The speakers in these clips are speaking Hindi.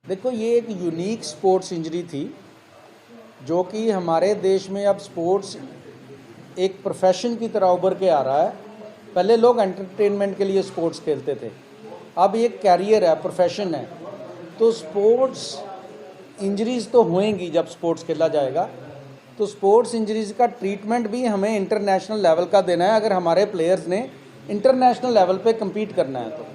देखो, ये एक यूनिक स्पोर्ट्स इंजरी थी जो कि हमारे देश में अब स्पोर्ट्स एक प्रोफेशन की तरह उभर के आ रहा है। पहले लोग एंटरटेनमेंट के लिए स्पोर्ट्स खेलते थे, अब ये कैरियर है, प्रोफेशन है। तो स्पोर्ट्स इंजरीज़ तो होएंगी जब स्पोर्ट्स खेला जाएगा, तो स्पोर्ट्स इंजरीज़ का ट्रीटमेंट भी हमें इंटरनेशनल लेवल का देना है अगर हमारे प्लेयर्स ने इंटरनेशनल लेवल पे कम्पीट करना है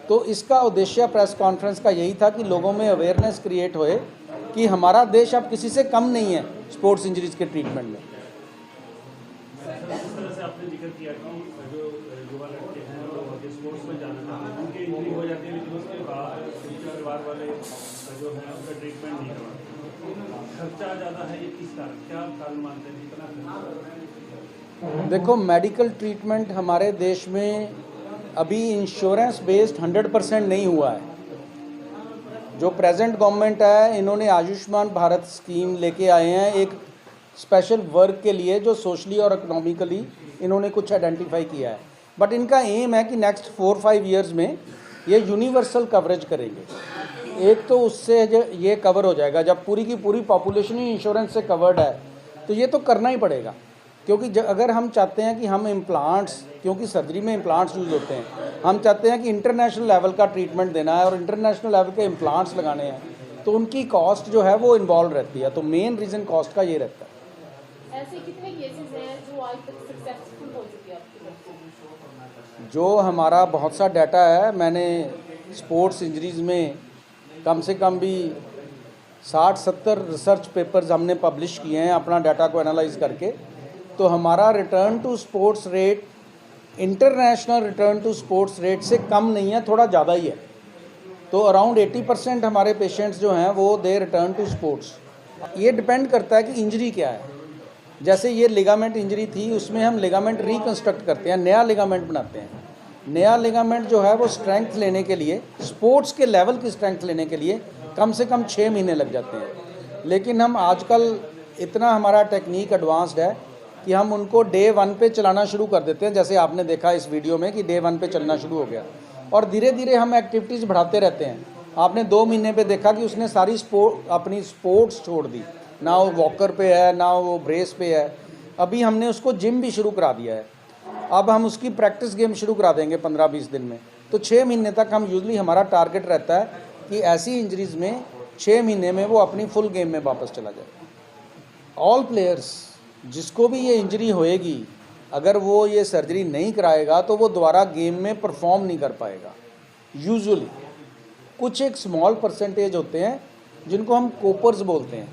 तो इसका उद्देश्य प्रेस कॉन्फ्रेंस का यही था कि लोगों में अवेयरनेस क्रिएट होए कि हमारा देश अब किसी से कम नहीं है स्पोर्ट्स इंजरीज़ के ट्रीटमेंट में। जिस तरह से आपने जिक्र किया कि जो युवा लड़के हैं वो स्पोर्ट्स में जाना चाहते हैं, उनकी इंजरी हो जाती है लेकिन उसके बाद उनके परिवार वाले जो है उनका ट्रीटमेंट नहीं करवाते, खर्चा ज़्यादा है। ये किस कारण, क्या कारण मानते हैं इतना? देखो, मेडिकल ट्रीटमेंट हमारे देश में अभी इंश्योरेंस बेस्ड 100% नहीं हुआ है। जो प्रेजेंट गवर्नमेंट है, इन्होंने आयुष्मान भारत स्कीम लेके आए हैं एक स्पेशल वर्क के लिए जो सोशली और इकोनॉमिकली इन्होंने कुछ आइडेंटिफाई किया है। बट इनका एम है कि नेक्स्ट 4-5 ईयर्स में ये यूनिवर्सल कवरेज करेंगे। एक तो उससे ये कवर हो जाएगा, जब पूरी की पूरी पॉपुलेशन ही इंश्योरेंस से कवर्ड है तो ये तो करना ही पड़ेगा। क्योंकि अगर हम चाहते हैं कि हम इम्प्लांट्स, क्योंकि सर्जरी में इम्प्लांट्स यूज़ होते हैं, हम चाहते हैं कि इंटरनेशनल लेवल का ट्रीटमेंट देना है और इंटरनेशनल लेवल के इम्प्लांट्स लगाने हैं, तो उनकी कॉस्ट जो है वो इन्वॉल्व रहती है। तो मेन रीज़न कॉस्ट का ये रहता है। ऐसे कितने केसेस हैं जो आज तक सक्सेसफुल हो चुके हैं आपके? जो हमारा बहुत सा डाटा है, मैंने स्पोर्ट्स इंजरीज़ में कम से कम भी 60-70 रिसर्च पेपर्स हमने पब्लिश किए हैं अपना डाटा को एनालाइज करके। तो हमारा return to sports rate international return to sports rate से कम नहीं है, थोड़ा ज़्यादा ही है। तो अराउंड 80% हमारे पेशेंट्स जो हैं वो दे रिटर्न टू स्पोर्ट्स। ये डिपेंड करता है कि इंजरी क्या है। जैसे ये लिगामेंट इंजरी थी, उसमें हम लिगामेंट रिकंस्ट्रक्ट करते हैं, नया लिगामेंट बनाते हैं। नया लिगामेंट जो है वो स्ट्रेंथ लेने के लिए, स्पोर्ट्स के लेवल की स्ट्रेंथ लेने के लिए कम से कम 6 महीने लग जाते हैं। लेकिन हम आजकल इतना हमारा टेक्निक एडवांस्ड है कि हम उनको डे 1 पे चलाना शुरू कर देते हैं। जैसे आपने देखा इस वीडियो में कि डे 1 पे चलना शुरू हो गया, और धीरे धीरे हम एक्टिविटीज़ बढ़ाते रहते हैं। आपने 2 महीने पे देखा कि उसने सारी अपनी स्पोर्ट्स छोड़ दी, ना वो वॉकर पे है ना वो ब्रेस पे है। अभी हमने उसको जिम भी शुरू करा दिया है। अब हम उसकी प्रैक्टिस गेम शुरू करा देंगे 15-20 दिन में। तो 6 महीने तक हम यूजली हमारा टारगेट रहता है कि ऐसी इंजरीज़ में 6 महीने में वो अपनी फुल गेम में वापस चला जाए। ऑल प्लेयर्स जिसको भी ये इंजरी होएगी, अगर वो ये सर्जरी नहीं कराएगा तो वो दोबारा गेम में परफॉर्म नहीं कर पाएगा। यूजुअली कुछ एक स्मॉल परसेंटेज होते हैं जिनको हम कोपर्स बोलते हैं,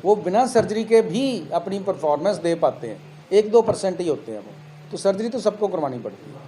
वो बिना सर्जरी के भी अपनी परफॉर्मेंस दे पाते हैं। 1-2% ही होते हैं वो। तो सर्जरी तो सबको करवानी पड़ती है।